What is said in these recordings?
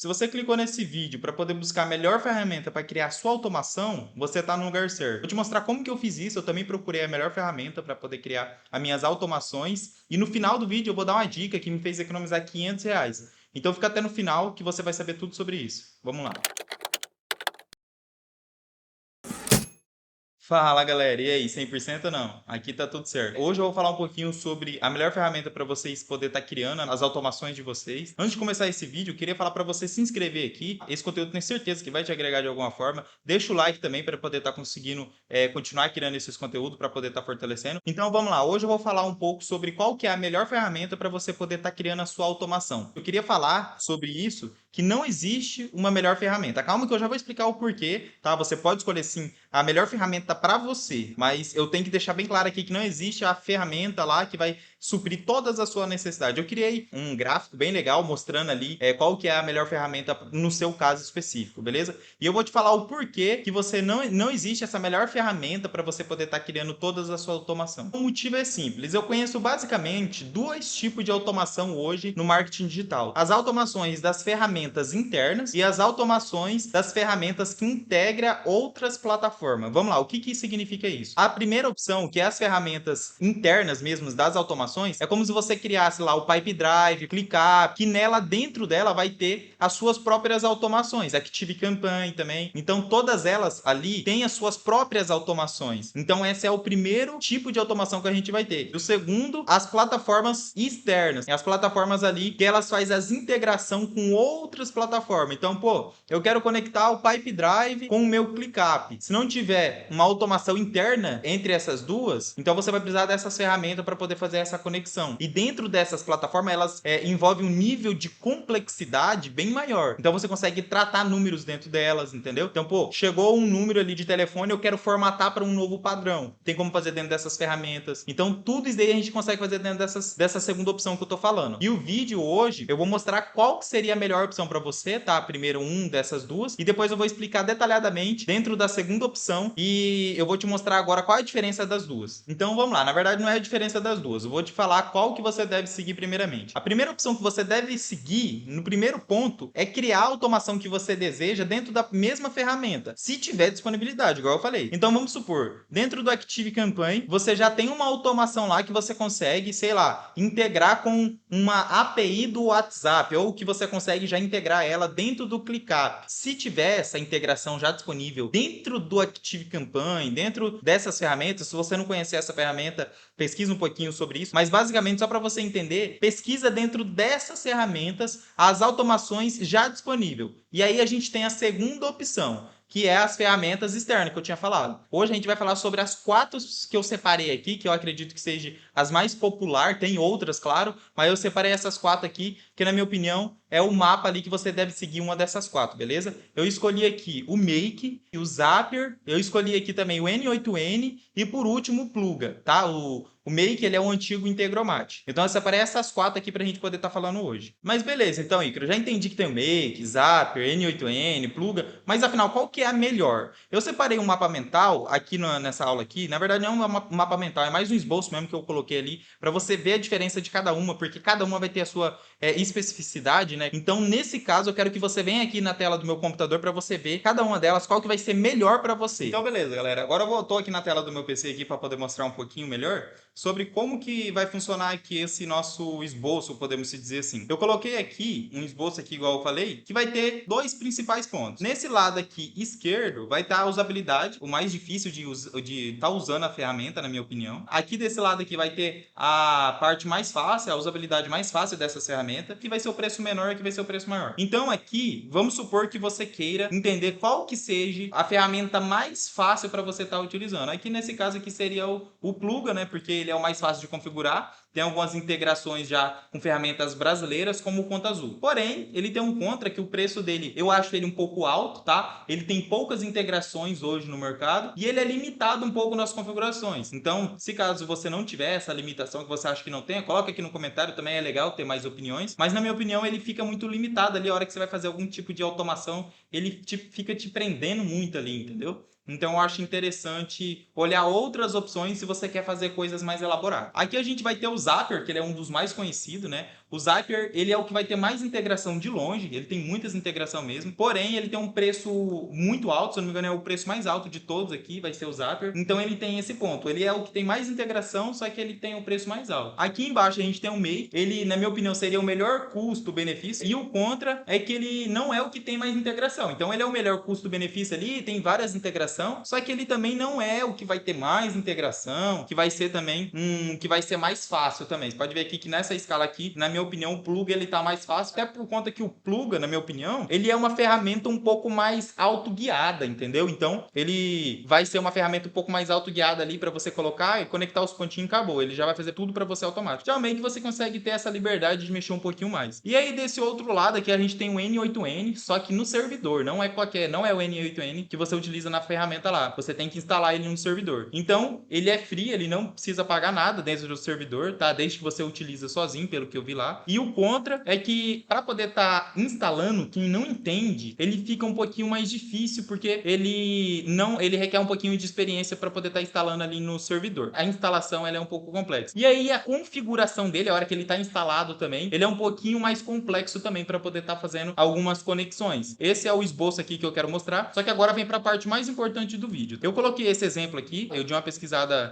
Se você clicou nesse vídeo para poder buscar a melhor ferramenta para criar sua automação, você está no lugar certo. Vou te mostrar como que eu fiz isso. Eu também procurei a melhor ferramenta para poder criar as minhas automações. E no final do vídeo eu vou dar uma dica que me fez economizar R$ 500. Então fica até no final que você vai saber tudo sobre isso. Vamos lá. Fala galera, e aí, 100% ou não? Aqui tá tudo certo. Hoje eu vou falar um pouquinho sobre a melhor ferramenta para vocês poder estar criando as automações de vocês. Antes de começar esse vídeo, eu queria falar para você se inscrever aqui. Esse conteúdo tenho certeza que vai te agregar de alguma forma. Deixa o like também para poder estar conseguindo continuar criando esses conteúdos, para poder estar fortalecendo. Então vamos lá, hoje eu vou falar um pouco sobre qual que é a melhor ferramenta para você poder estar criando a sua automação. Eu queria falar sobre isso, que não existe uma melhor ferramenta. Calma que eu já vou explicar o porquê, tá? Você pode escolher sim a melhor ferramenta para você, mas eu tenho que deixar bem claro aqui que não existe a ferramenta lá que vai suprir todas as suas necessidades. Eu criei um gráfico bem legal mostrando ali qual que é a melhor ferramenta no seu caso específico, beleza? E eu vou te falar o porquê que você não existe essa melhor ferramenta para você poder estar criando todas a sua automação. O motivo é simples. Eu conheço basicamente dois tipos de automação hoje no marketing digital. As automações das ferramentas internas e as automações das ferramentas que integra outras plataformas. Vamos lá, o que significa isso? A primeira opção, que é as ferramentas internas mesmo das automações, é como se você criasse lá o Pipe Drive, ClickUp, que nela dentro dela vai ter as suas próprias automações, Active Campaign também. Então todas elas ali têm as suas próprias automações. Então esse é o primeiro tipo de automação que a gente vai ter. O segundo, as plataformas externas, as plataformas ali que elas fazem as integração com outras plataformas. Então, pô, eu quero conectar o Pipe Drive com o meu ClickUp. Se não tiver uma automação interna entre essas duas, então você vai precisar dessas ferramentas para poder fazer essa conexão. E dentro dessas plataformas, elas envolvem um nível de complexidade bem maior. Então você consegue tratar números dentro delas, entendeu? Então, pô, chegou um número ali de telefone, eu quero formatar para um novo padrão. Tem como fazer dentro dessas ferramentas. Então, tudo isso aí a gente consegue fazer dentro dessa segunda opção que eu tô falando. E o vídeo hoje, eu vou mostrar qual que seria a melhor opção para você, tá? Primeiro um dessas duas, e depois eu vou explicar detalhadamente dentro da segunda opção, e eu vou te mostrar agora qual é a diferença das duas. Então, vamos lá. Na verdade, não é a diferença das duas. Eu vou te falar qual que você deve seguir primeiramente. A primeira opção que você deve seguir, no primeiro ponto, é criar a automação que você deseja dentro da mesma ferramenta, se tiver disponibilidade, igual eu falei. Então, vamos supor, dentro do Active Campaign, você já tem uma automação lá que você consegue, sei lá, integrar com uma API do WhatsApp, ou que você consegue já integrar ela dentro do ClickUp. Se tiver essa integração já disponível dentro do Active Campaign, dentro dessas ferramentas, se você não conhecer essa ferramenta, pesquisa um pouquinho sobre isso, mas basicamente só para você entender, pesquisa dentro dessas ferramentas as automações já disponíveis. E aí a gente tem a segunda opção, que é as ferramentas externas que eu tinha falado. Hoje a gente vai falar sobre as 4 que eu separei aqui, que eu acredito que sejam as mais populares, tem outras, claro, mas eu separei essas 4 aqui, que na minha opinião é o mapa ali que você deve seguir uma dessas 4, beleza? Eu escolhi aqui o Make, o Zapier, eu escolhi aqui também o N8N e por último o Pluga, tá? O Make, ele é um antigo Integromat. Então eu separei essas 4 aqui pra gente poder estar falando hoje. Mas beleza, então, Icaro, eu já entendi que tem o Make, Zapier, N8N, Pluga, mas afinal, qual que é a melhor? Eu separei um mapa mental aqui nessa aula aqui, na verdade não é um mapa mental, é mais um esboço mesmo que eu coloquei ali, para você ver a diferença de cada uma, porque cada uma vai ter a sua especificidade, né? Então, nesse caso, eu quero que você venha aqui na tela do meu computador para você ver cada uma delas, qual que vai ser melhor para você. Então, beleza, galera. Agora eu tô aqui na tela do meu PC aqui para poder mostrar um pouquinho melhor sobre como que vai funcionar aqui esse nosso esboço, podemos dizer assim. Eu coloquei aqui um esboço aqui, igual eu falei, que vai ter 2 principais pontos. Nesse lado aqui esquerdo vai estar a usabilidade, o mais difícil de estar usando a ferramenta, na minha opinião. Aqui desse lado aqui vai ter a parte mais fácil, a usabilidade mais fácil dessas ferramentas, que vai ser o preço menor, que vai ser o preço maior. Então aqui, vamos supor que você queira entender qual que seja a ferramenta mais fácil para você estar utilizando. Aqui nesse caso aqui seria o Pluga, né? Porque ele é o mais fácil de configurar. Tem algumas integrações já com ferramentas brasileiras, como o Conta Azul. Porém, ele tem um contra que o preço dele, eu acho ele um pouco alto, tá? Ele tem poucas integrações hoje no mercado e ele é limitado um pouco nas configurações. Então, se caso você não tiver essa limitação que você acha que não tenha, coloca aqui no comentário, também é legal ter mais opiniões. Mas na minha opinião, ele fica muito limitado ali a hora que você vai fazer algum tipo de automação, ele fica te prendendo muito ali, entendeu? Então eu acho interessante olhar outras opções se você quer fazer coisas mais elaboradas. Aqui a gente vai ter o Zapier, que ele é um dos mais conhecidos, né? O Zapier, ele é o que vai ter mais integração de longe, ele tem muitas integração mesmo, porém ele tem um preço muito alto, se eu não me engano é o preço mais alto de todos aqui, vai ser o Zapier. Então ele tem esse ponto, ele é o que tem mais integração, só que ele tem o preço mais alto. Aqui embaixo a gente tem o Make, ele na minha opinião seria o melhor custo-benefício, e o contra é que ele não é o que tem mais integração. Então ele é o melhor custo-benefício ali, tem várias integração, só que ele também não é o que vai ter mais integração, que vai ser também que vai ser mais fácil também. Você pode ver aqui que nessa escala aqui, na minha opinião, o Pluga ele tá mais fácil, até por conta que o Pluga, na minha opinião, ele é uma ferramenta um pouco mais autoguiada, entendeu? Então, ele vai ser uma ferramenta um pouco mais autoguiada ali para você colocar e conectar os pontinhos e acabou. Ele já vai fazer tudo para você automático. Já meio que você consegue ter essa liberdade de mexer um pouquinho mais. E aí, desse outro lado aqui, a gente tem o N8N, só que no servidor, não é qualquer, não é o N8N que você utiliza na ferramenta lá. Você tem que instalar ele no servidor. Então, ele é free, ele não precisa pagar nada dentro do servidor, tá? Desde que você utiliza sozinho, pelo que eu vi lá. E o contra é que para poder estar instalando, quem não entende, ele fica um pouquinho mais difícil porque ele requer um pouquinho de experiência para poder estar instalando ali no servidor. A instalação ela é um pouco complexa. E aí a configuração dele, a hora que ele está instalado também, ele é um pouquinho mais complexo também para poder estar fazendo algumas conexões. Esse é o esboço aqui que eu quero mostrar, só que agora vem para a parte mais importante do vídeo. Eu coloquei esse exemplo aqui, eu dei uma pesquisada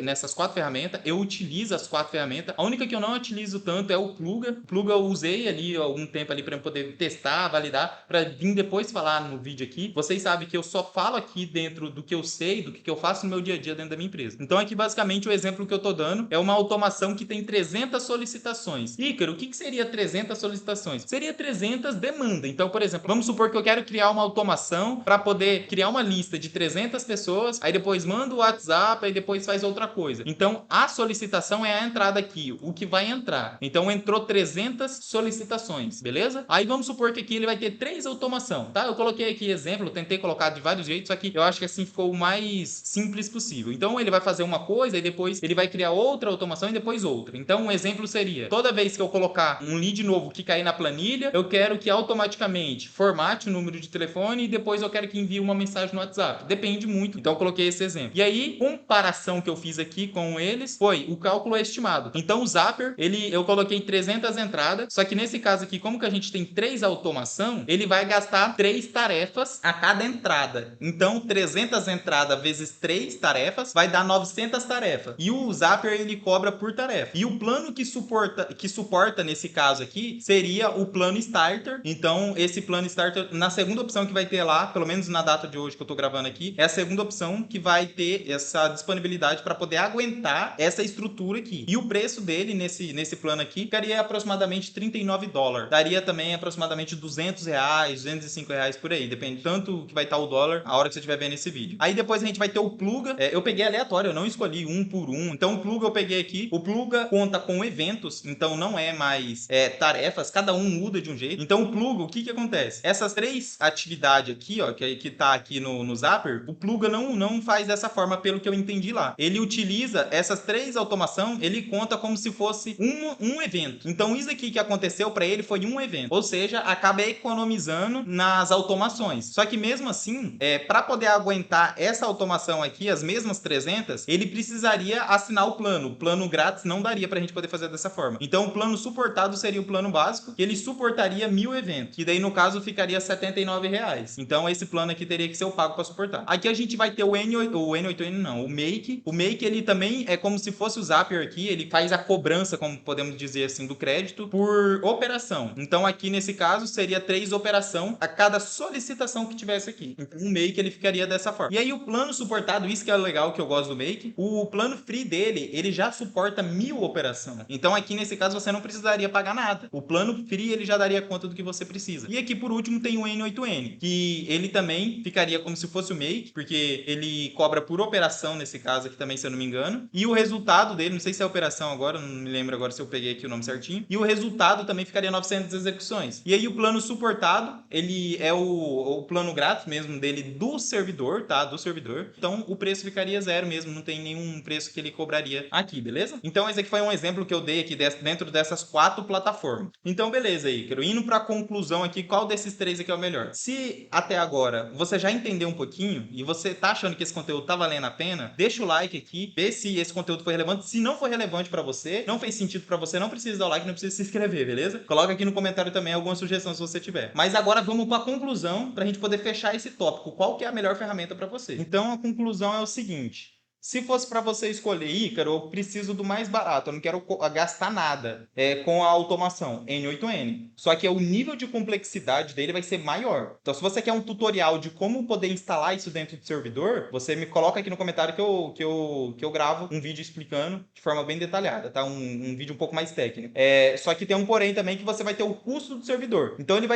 nessas 4 ferramentas, eu utilizo as 4 ferramentas. A única que eu não utilizo tanto é o Pluga. O Pluga eu usei ali algum tempo ali para poder testar, validar, para vir depois falar no vídeo aqui. Vocês sabem que eu só falo aqui dentro do que eu sei, do que eu faço no meu dia a dia dentro da minha empresa. Então aqui basicamente o exemplo que eu tô dando é uma automação que tem 300 solicitações. Ícaro, o que seria 300 solicitações? Seria 300 demandas. Então, por exemplo, vamos supor que eu quero criar uma automação para poder criar uma lista de 300 pessoas, aí depois manda o WhatsApp, aí depois faz outra coisa. Então, a solicitação é a entrada aqui, o que vai entrar. Então, entrou 300 solicitações, beleza? Aí vamos supor que aqui ele vai ter 3 automação, tá? Eu coloquei aqui exemplo, tentei colocar de vários jeitos, só que eu acho que assim ficou o mais simples possível. Então, ele vai fazer uma coisa e depois ele vai criar outra automação e depois outra. Então, um exemplo seria, toda vez que eu colocar um lead novo que cair na planilha, eu quero que automaticamente formate o número de telefone e depois eu quero que envie uma mensagem no WhatsApp. Depende muito. Então, eu coloquei esse exemplo. E aí, comparação que eu fiz aqui com eles foi o cálculo estimado. Então, o Zapier, eu coloquei 300 entradas, só que nesse caso aqui, como que a gente tem 3 automação, ele vai gastar 3 tarefas a cada entrada. Então, 300 entradas vezes 3 tarefas vai dar 900 tarefas. E o Zapier, ele cobra por tarefa. E o plano que suporta nesse caso aqui seria o plano Starter. Então, esse plano Starter, na segunda opção que vai ter lá, pelo menos na data de hoje que eu tô gravando aqui, é a segunda opção que vai ter essa disponibilidade para poder aguentar essa estrutura aqui. E o preço dele nesse plano aqui ficaria aproximadamente $39. Daria também aproximadamente R$200, R$205 por aí. Depende tanto que vai estar o dólar a hora que você estiver vendo esse vídeo. Aí depois a gente vai ter o Pluga. Eu peguei aleatório, eu não escolhi um por um. Então o Pluga eu peguei aqui. O Pluga conta com eventos, então não é mais tarefas, cada um muda de um jeito. Então o Pluga, o que acontece? Essas 3 atividades aqui, ó, que tá aqui no Zapier, o Pluga não faz dessa forma, pelo que eu entendi lá. Ele utiliza essas 3 automação, ele conta como se fosse um evento. Então isso aqui que aconteceu para ele foi um evento. Ou seja, acaba economizando nas automações. Só que mesmo assim, para poder aguentar essa automação aqui, as mesmas 300, ele precisaria assinar o plano. O plano grátis não daria pra gente poder fazer dessa forma. Então o plano suportado seria o plano básico, que ele suportaria 1000 eventos, que daí no caso ficaria R$79. Então esse plano aqui teria que ser o pago para suportar. Aqui a gente vai ter o N8N não, o Make. O Make ele também é como se fosse o Zapier aqui, ele faz a cobrança, como podemos dizer assim, do crédito por operação. Então aqui nesse caso seria 3 operação a cada solicitação que tivesse aqui. Então o Make ele ficaria dessa forma. E aí o plano suportado, isso que é legal que eu gosto do Make, o plano free dele, ele já suporta 1000 operação. Então aqui nesse caso você não precisaria pagar nada. O plano free ele já daria conta do que você precisa. E aqui por último tem o N8N, que ele também ficaria como se fosse o Make, porque ele cobra por operação nesse caso aqui também, se eu não me engano. E o resultado dele, não sei se é operação agora, não me lembro agora se eu peguei aqui o nome certinho. E o resultado também ficaria 900 execuções. E aí o plano suportado, ele é o plano grátis mesmo dele do servidor, tá? Do servidor. Então o preço ficaria 0 mesmo, não tem nenhum preço que ele cobraria aqui, beleza? Então esse aqui foi um exemplo que eu dei aqui dentro dessas 4 plataformas. Então beleza, Ícaro, indo para a conclusão aqui, qual desses 3 aqui é o melhor? Se até agora você já entendeu um pouquinho e você tá achando que esse conteúdo tá valendo a pena, deixa o like aqui, vê se esse conteúdo foi relevante. Se não foi relevante para você, não fez sentido divertido pra você, não precisa dar o like, não precisa se inscrever, beleza? Coloca aqui no comentário também alguma sugestão se você tiver. Mas agora vamos pra conclusão, pra gente poder fechar esse tópico. Qual que é a melhor ferramenta pra você? Então a conclusão é o seguinte: se fosse para você escolher, Ícaro, eu preciso do mais barato, eu não quero gastar nada com a automação N8N. Só que o nível de complexidade dele vai ser maior. Então, se você quer um tutorial de como poder instalar isso dentro do servidor, você me coloca aqui no comentário que eu gravo um vídeo explicando de forma bem detalhada, tá? Um vídeo um pouco mais técnico. Só que tem um porém também, que você vai ter o custo do servidor. Então, ele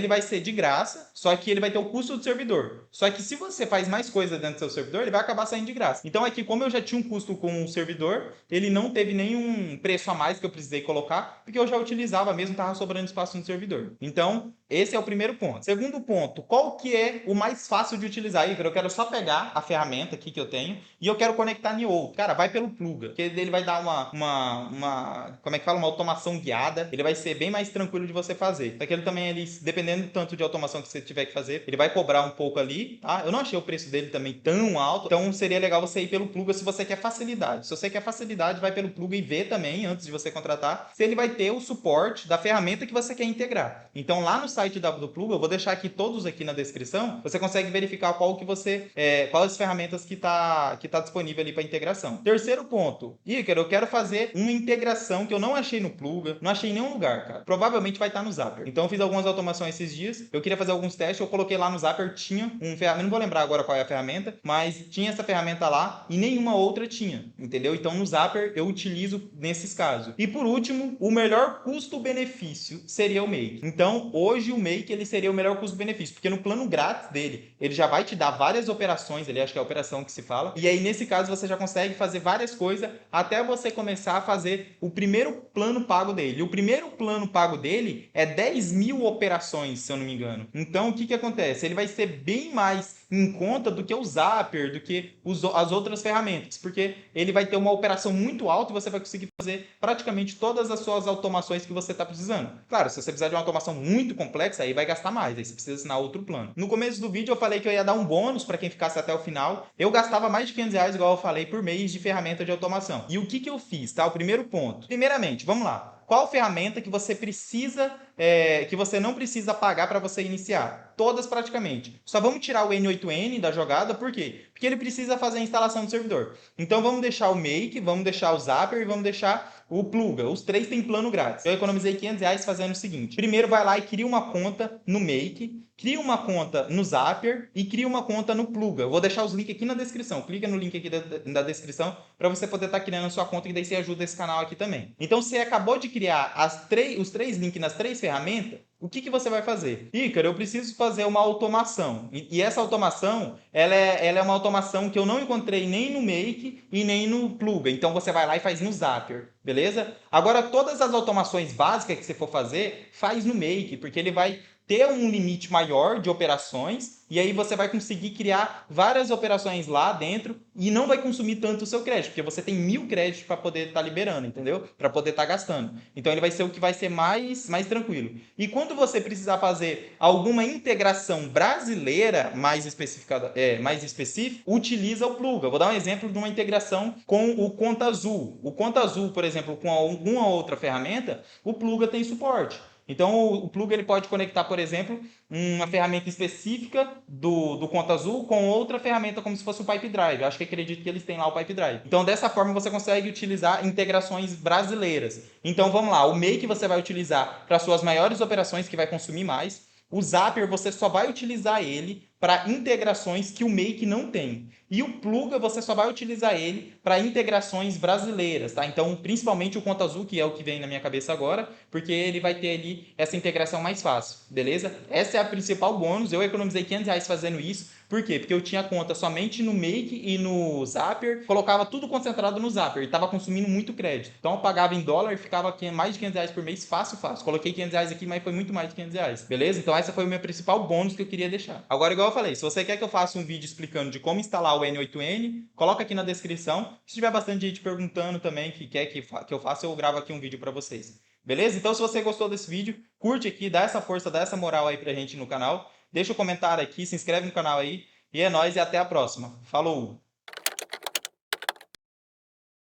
vai ser de graça, só que ele vai ter o custo do servidor. Só que se você faz mais coisa dentro do seu servidor, ele vai acabar saindo de graça. Então, aqui, como eu já tinha um custo com o servidor, ele não teve nenhum preço a mais que eu precisei colocar, porque eu já utilizava mesmo, estava sobrando espaço no servidor. Então, esse é o primeiro ponto. Segundo ponto, qual que é o mais fácil de utilizar? Eu quero só pegar a ferramenta aqui que eu tenho e eu quero conectar em outro. Cara, vai pelo Pluga, que ele vai dar como é que fala? Uma automação guiada. Ele vai ser bem mais tranquilo de você fazer. Só que ele também, dependendo do tanto de automação que você tiver que fazer, ele vai cobrar um pouco ali, tá? Eu não achei o preço dele também tão alto, então seria legal você ir pelo Pluga se você quer facilidade. Se você quer facilidade, vai pelo Pluga e vê também, antes de você contratar, se ele vai ter o suporte da ferramenta que você quer integrar. Então, lá no site do Pluga, eu vou deixar aqui todos aqui na descrição, você consegue verificar quais ferramentas que tá disponível ali para integração. Terceiro ponto, Ícaro, eu quero fazer uma integração que eu não achei no Pluga, não achei em nenhum lugar, cara. Provavelmente vai estar no Zapier. Então, eu fiz algumas automações esses dias, eu queria fazer alguns testes, eu coloquei lá no Zapier, tinha ferramenta, não vou lembrar agora qual é a ferramenta, mas tinha essa ferramenta lá e nenhuma outra tinha, entendeu? Então, no Zapier, eu utilizo nesses casos. E por último, o melhor custo-benefício seria o Make. Então, hoje o Make ele seria o melhor custo-benefício, porque no plano grátis dele, ele já vai te dar várias operações, ele acho que é a operação que se fala, e aí nesse caso você já consegue fazer várias coisas até você começar a fazer o primeiro plano pago dele. E o primeiro plano pago dele é 10.000 operações, se eu não me engano. Então, o que acontece? Ele vai ser bem mais em conta do que o Zapier, do que as outras ferramentas, porque ele vai ter uma operação muito alta e você vai conseguir fazer praticamente todas as suas automações que você está precisando. Claro, se você precisar de uma automação muito complexa, aí vai gastar mais, aí você precisa assinar outro plano. No começo do vídeo eu falei que eu ia dar um bônus para quem ficasse até o final. Eu gastava mais de R$ 500, igual eu falei, por mês de ferramenta de automação. E o que eu fiz, tá? O primeiro ponto. Primeiramente, vamos lá. Qual ferramenta que você precisa, que você não precisa pagar para você iniciar? Todas praticamente. Só vamos tirar o N8N da jogada, por quê? Porque ele precisa fazer a instalação do servidor. Então vamos deixar o Make, vamos deixar o Zapier e vamos deixar o Pluga. Os três têm plano grátis. Eu economizei R$ 500 fazendo o seguinte. Primeiro vai lá e cria uma conta no Make, cria uma conta no Zapier e cria uma conta no Pluga. Eu vou deixar os links aqui na descrição. Clica no link aqui da descrição para você poder estar criando a sua conta, e daí você ajuda esse canal aqui também. Então você acabou de criar os três links nas três ferramentas. O que você vai fazer? Ícaro, eu preciso fazer uma automação. E essa automação, ela é uma automação que eu não encontrei nem no Make e nem no Pluga. Então você vai lá e faz no Zapier, beleza? Agora, todas as automações básicas que você for fazer, faz no Make, porque ele vai ter um limite maior de operações e aí você vai conseguir criar várias operações lá dentro e não vai consumir tanto o seu crédito, porque você tem 1.000 créditos para poder estar liberando, entendeu? Para poder estar gastando. Então ele vai ser o que vai ser mais tranquilo. E quando você precisar fazer alguma integração brasileira mais específica, utiliza o Pluga. Eu vou dar um exemplo de uma integração com o Conta Azul. O Conta Azul, por exemplo, com alguma outra ferramenta, o Pluga tem suporte. Então, o Pluga ele pode conectar, por exemplo, uma ferramenta específica do Conta Azul com outra ferramenta, como se fosse o Pipe Drive. Eu acho que acredito que eles têm lá o Pipe Drive. Então, dessa forma, você consegue utilizar integrações brasileiras. Então, vamos lá. O Make você vai utilizar para suas maiores operações, que vai consumir mais. O Zapier você só vai utilizar ele para integrações que o Make não tem. E o Pluga você só vai utilizar ele para integrações brasileiras, tá? Então, principalmente o Conta Azul, que é o que vem na minha cabeça agora, porque ele vai ter ali essa integração mais fácil, beleza? Essa é a principal bônus. Eu economizei R$ 500 fazendo isso. Por quê? Porque eu tinha conta somente no Make e no Zapier, colocava tudo concentrado no Zapier e estava consumindo muito crédito. Então eu pagava em dólar e ficava mais de R$ 500 por mês, fácil. Coloquei R$ 500 aqui, mas foi muito mais de R$ 500, beleza? Então essa foi o meu principal bônus que eu queria deixar. Agora, igual eu falei, se você quer que eu faça um vídeo explicando de como instalar o N8N, coloca aqui na descrição. Se tiver bastante gente perguntando também que quer que eu faça, eu gravo aqui um vídeo para vocês. Beleza? Então se você gostou desse vídeo, curte aqui, dá essa força, dá essa moral aí pra gente no canal. Deixa um comentário aqui, se inscreve no canal aí. E é nóis e até a próxima. Falou!